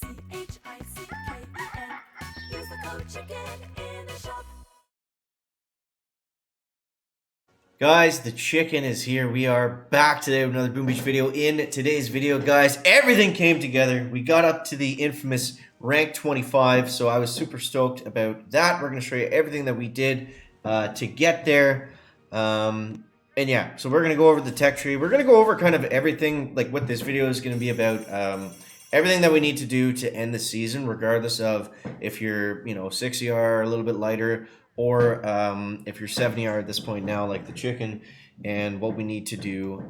Use the code CHICKEN in the shop. Guys, the chicken is here. We are back today with another Boom Beach video. In today's video, guys, everything came together. We got up to the infamous rank 25, so I was super stoked about that. We're going to show you everything that we did to get there. And yeah, so we're going to go over the tech tree. We're going to go over kind of everything, like what this video is going to be about. Everything that we need to do to end the season, regardless of if you're, 6ER, a little bit lighter, or if you're 70R at this point now, like the chicken, and what we need to do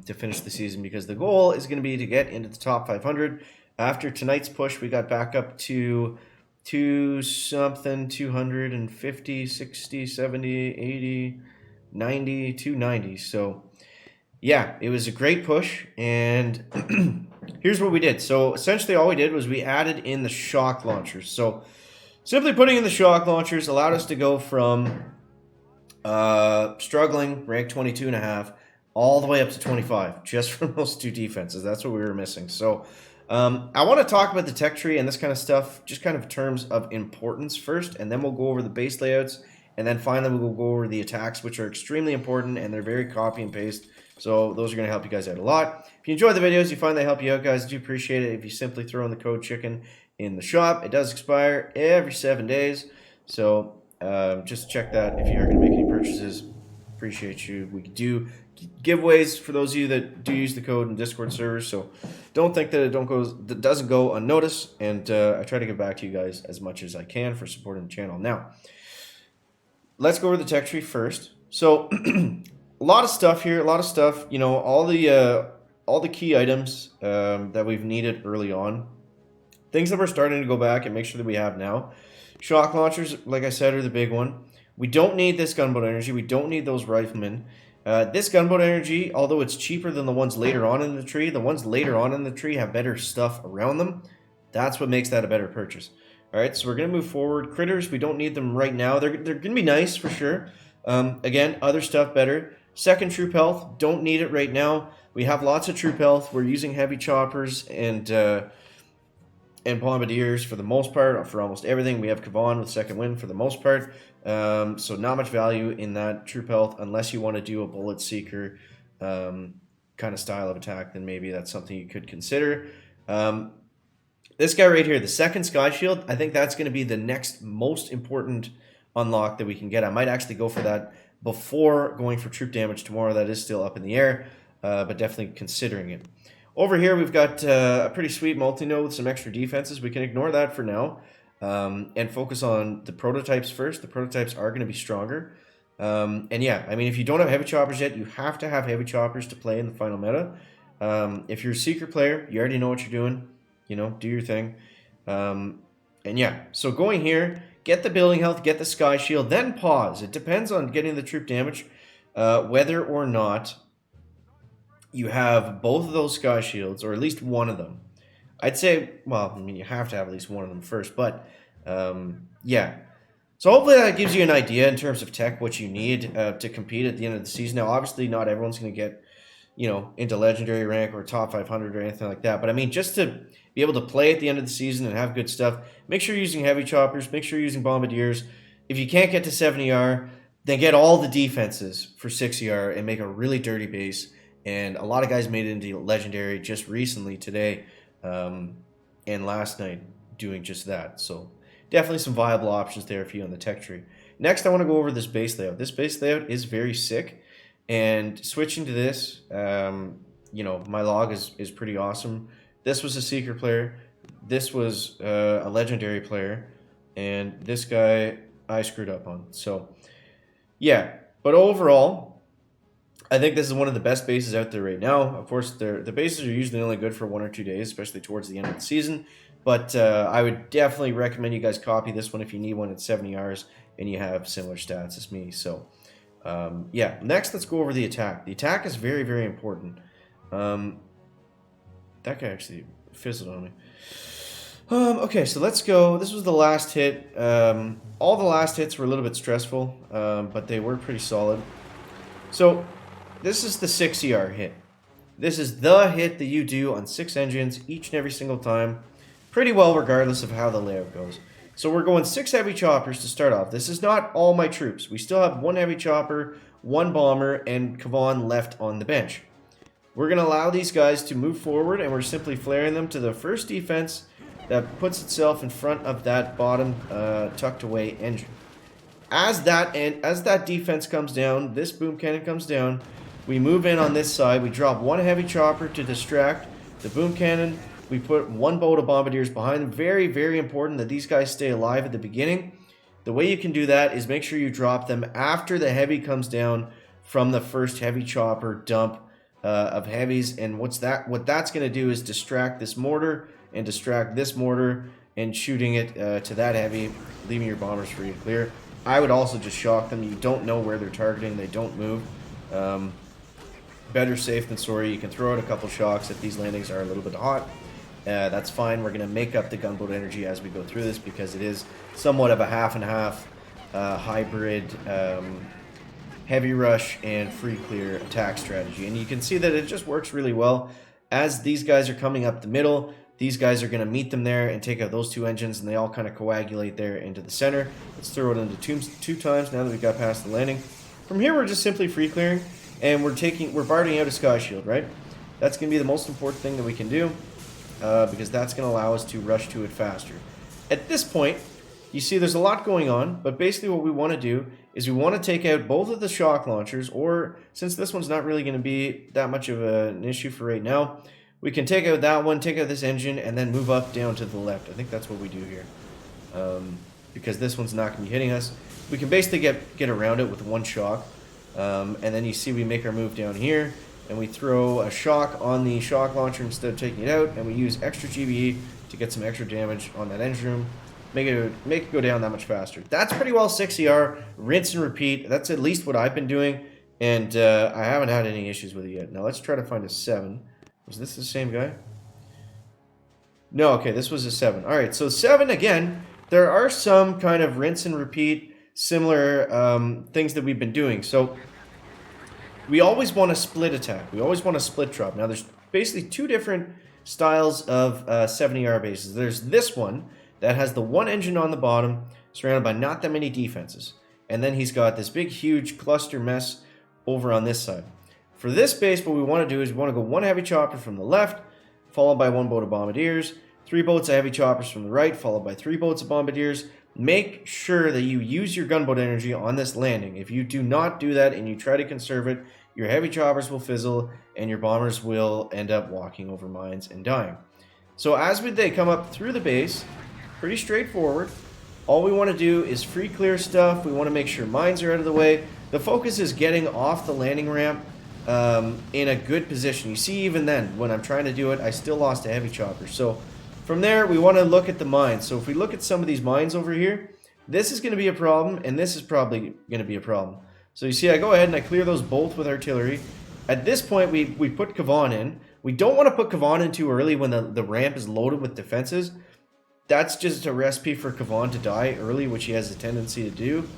to finish the season, because the goal is going to be to get into the top 500. After tonight's push, we got back up to 250, 60, 70, 80, 90, 290. So yeah, it was a great push, and here's what we did. So essentially all we did was we added in the shock launchers. So simply putting in the shock launchers allowed us to go from struggling, rank 22.5, all the way up to 25, just from those two defenses. That's what we were missing. So I want to talk about the tech tree and this kind of stuff, just kind of in terms of importance first, and then we'll go over the base layouts, and then finally we'll go over the attacks, which are extremely important, and they're very copy and paste. So those are going to help you guys out a lot. If you enjoy the videos, you find they help you out, guys, I do appreciate it if you simply throw in the code CHICKEN in the shop. It does expire every 7 days, so just check that if you are going to make any purchases. Appreciate you. We do giveaways for those of you that do use the code in Discord servers, so don't think that it doesn't go unnoticed, and I try to give back to you guys as much as I can for supporting the channel. Now, let's go over the tech tree first. So a lot of stuff here, all the key items that we've needed early on. Things that we're starting to go back and make sure that we have now. Shock launchers, like I said, are the big one. We don't need this gunboat energy. We don't need those riflemen. This gunboat energy, although it's cheaper than the ones later on in the tree, the ones later on in the tree have better stuff around them. That's what makes that a better purchase. All right, so we're going to move forward. Critters, we don't need them right now. They're going to be nice for sure. Again, other stuff better. Second troop health, don't need it right now. We have lots of troop health. We're using heavy choppers and bombardiers for the most part, for almost everything. We have Kavan with second wind for the most part. So not much value in that troop health unless you want to do a bullet seeker kind of style of attack. Then maybe that's something you could consider. This guy right here, the second sky shield, I think that's going to be the next most important unlock that we can get. I might actually go for that before going for troop damage tomorrow. That is still up in the air, but definitely considering it. Over here, we've got a pretty sweet multi-node with some extra defenses. We can ignore that for now and focus on the prototypes first. The prototypes are going to be stronger. And yeah, I mean, if you don't have heavy choppers yet, you have to have heavy choppers to play in the final meta. If you're a seeker player, you already know what you're doing. Do your thing. And yeah, so going here, get the building health, get the sky shield, then pause. It depends on getting the troop damage, whether or not you have both of those sky shields, or at least one of them. I'd say, well, I mean, you have to have at least one of them first, but yeah. So hopefully that gives you an idea in terms of tech, what you need to compete at the end of the season. Now, obviously, not everyone's going to get, into legendary rank or top 500 or anything like that. But I mean, just to be able to play at the end of the season and have good stuff, make sure you're using heavy choppers, make sure you're using bombardiers. If you can't get to 70R, then get all the defenses for 60R and make a really dirty base. And a lot of guys made it into legendary just recently, today, and last night, doing just that. So definitely some viable options there for you on the tech tree. Next, I want to go over this base layout. This base layout is very sick. And switching to this, my log is pretty awesome. This was a seeker player. This was a legendary player. And this guy I screwed up on. So, yeah. But overall, I think this is one of the best bases out there right now. Of course, the bases are usually only good for 1 or 2 days, especially towards the end of the season. But I would definitely recommend you guys copy this one if you need one at 70 hours and you have similar stats as me. So, yeah, next let's go over the attack. The attack is very, very important. That guy actually fizzled on me. Okay, so let's go. This was the last hit. All the last hits were a little bit stressful, but they were pretty solid. So this is the 6ER hit. This is the hit that you do on 6 engines each and every single time. pretty well regardless of how the layout goes. So we're going 6 heavy choppers to start off. This is not all my troops. We still have 1 heavy chopper, 1 bomber, and Kavan left on the bench. We're going to allow these guys to move forward, and we're simply flaring them to the first defense that puts itself in front of that bottom tucked away engine. As that defense comes down, this boom cannon comes down, we move in on this side. We drop 1 heavy chopper to distract the boom cannon. We put 1 boat of bombardiers behind them. Very, very important that these guys stay alive at the beginning. The way you can do that is make sure you drop them after the heavy comes down from the first heavy chopper dump of heavies. And what that's going to do is distract this mortar and distract this mortar and shooting it to that heavy, leaving your bombers free and clear. I would also just shock them. You don't know where they're targeting. They don't move. Better safe than sorry. You can throw out a couple shocks if these landings are a little bit hot. That's fine. We're going to make up the gunboat energy as we go through this because it is somewhat of a half and half hybrid heavy rush and free clear attack strategy. And you can see that it just works really well. As these guys are coming up the middle, these guys are going to meet them there and take out those 2 engines, and they all kind of coagulate there into the center. Let's throw it into two times now that we got past the landing. From here, we're just simply free clearing, and we're barding out a sky shield, right? That's going to be the most important thing that we can do because that's going to allow us to rush to it faster. At this point, you see there's a lot going on, but basically what we want to do is we want to take out both of the shock launchers, or since this one's not really going to be that much of an issue for right now, we can take out that one, take out this engine, and then move up down to the left. I think that's what we do here. Because this one's not going to be hitting us. We can basically get around it with 1 shock. And then you see we make our move down here, and we throw a shock on the shock launcher instead of taking it out, and we use extra GBE to get some extra damage on that engine room. Make it go down that much faster. That's pretty well 6ER, rinse and repeat. That's at least what I've been doing, and I haven't had any issues with it yet. Now let's try to find a 7. Was this the same guy? No, okay, this was a 7. All right, so 7, again, there are some kind of rinse and repeat similar things that we've been doing. So we always want to split attack. We always want to split drop. Now, there's basically 2 different styles of 70R bases. There's this one that has the 1 engine on the bottom, surrounded by not that many defenses. And then he's got this big, huge cluster mess over on this side. For this base, what we want to do is we want to go 1 heavy chopper from the left, followed by 1 boat of bombardiers, 3 boats of heavy choppers from the right, followed by 3 boats of bombardiers. Make sure that you use your gunboat energy on this landing. If you do not do that and you try to conserve it, your heavy choppers will fizzle and your bombers will end up walking over mines and dying. So as they come up through the base, pretty straightforward. All we want to do is free clear stuff. We want to make sure mines are out of the way. The focus is getting off the landing ramp in a good position. You see, even then, when I'm trying to do it, I still lost a heavy chopper. So from there, we want to look at the mines. So if we look at some of these mines over here, this is going to be a problem, and this is probably going to be a problem. So you see, I go ahead and I clear those both with artillery. At this point, we put Kavan in. We don't want to put Kavan in too early when the ramp is loaded with defenses. That's just a recipe for Kavan to die early, which he has a tendency to do.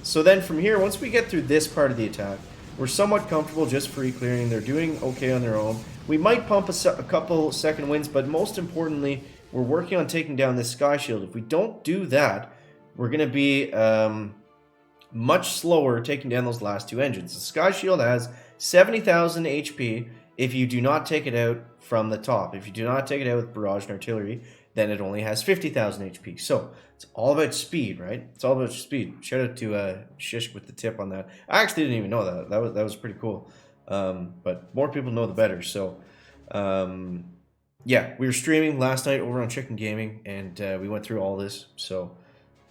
So then from here, once we get through this part of the attack, we're somewhat comfortable just free clearing. They're doing okay on their own. We might pump a couple second wins, but most importantly, we're working on taking down this sky shield. If we don't do that, we're going to be much slower taking down those last 2 engines. The sky shield has 70,000 HP if you do not take it out from the top. If you do not take it out with barrage and artillery, then it only has 50,000 HP. So it's all about speed, right? It's all about speed. Shout out to Shish with the tip on that. I actually didn't even know that. That was pretty cool. But more people know the better. So yeah, we were streaming last night over on Chicken Gaming, and we went through all this. So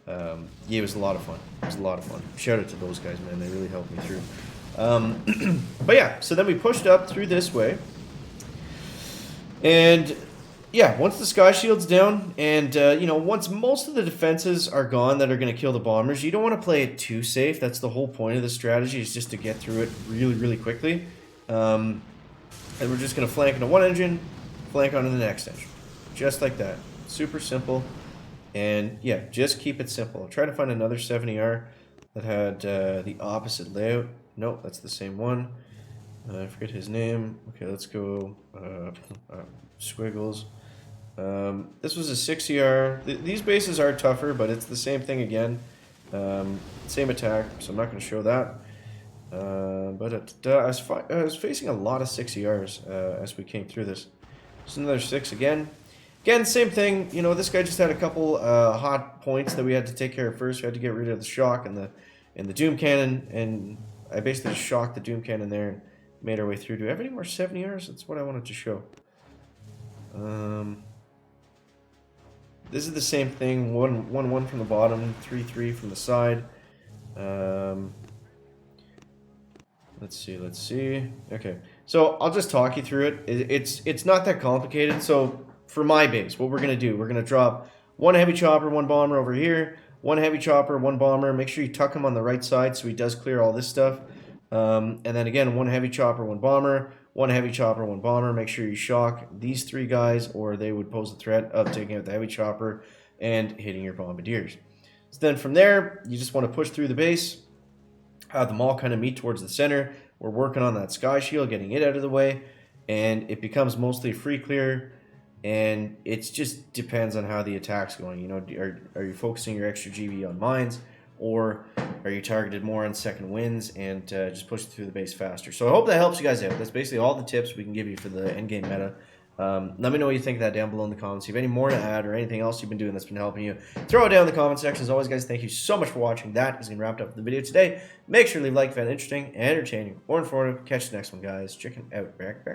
yeah, it was a lot of fun. It was a lot of fun. Shout out to those guys, man. They really helped me through. But yeah, so then we pushed up through this way, and yeah, once the sky shield's down, and once most of the defenses are gone that are going to kill the bombers, you don't want to play it too safe. That's the whole point of the strategy, is just to get through it really, really quickly. And we're just going to flank into one engine, flank onto the next engine, just like that. Super simple. And yeah, just keep it simple. I'll try to find another 70R that had the opposite layout. Nope, that's the same one. I forget his name. Okay, let's go Squiggles. This was a 6 ER. These bases are tougher, but it's the same thing again. Same attack, so I'm not going to show that. But I was facing a lot of 6 ERs as we came through this. Just another 6 again. Again, same thing. You know, this guy just had a couple hot points that we had to take care of first. We had to get rid of the shock and the doom cannon, and I basically just shocked the doom cannon there and made our way through. Do we have any more 7 ERs? That's what I wanted to show. This is the same thing. 1-1 from the bottom, 3-3 from the side. Let's see. Okay, so I'll just talk you through it. It's not that complicated. So for my base, what we're gonna do, we're gonna drop 1 heavy chopper, 1 bomber over here, 1 heavy chopper, 1 bomber. Make sure you tuck him on the right side so he does clear all this stuff. And then again, 1 heavy chopper, 1 bomber, 1 heavy chopper, 1 bomber. Make sure you shock these 3 guys, or they would pose the threat of taking out the heavy chopper and hitting your bombardiers. So then from there, you just want to push through the base, have them all kind of meet towards the center. We're working on that sky shield, getting it out of the way, and it becomes mostly free clear. And it just depends on how the attack's going. You know, are you focusing your extra GB on mines, or are you targeted more on second wins and just push through the base faster? So I hope that helps you guys out. That's basically all the tips we can give you for the endgame meta. Let me know what you think of that down below in the comments. If you have any more to add or anything else you've been doing that's been helping you, throw it down in the comment section. As always, guys, thank you so much for watching. That is going to wrap up the video today. Make sure to leave a like if you found it interesting, entertaining, or informative. Catch you next one, guys. Chicken out. Back.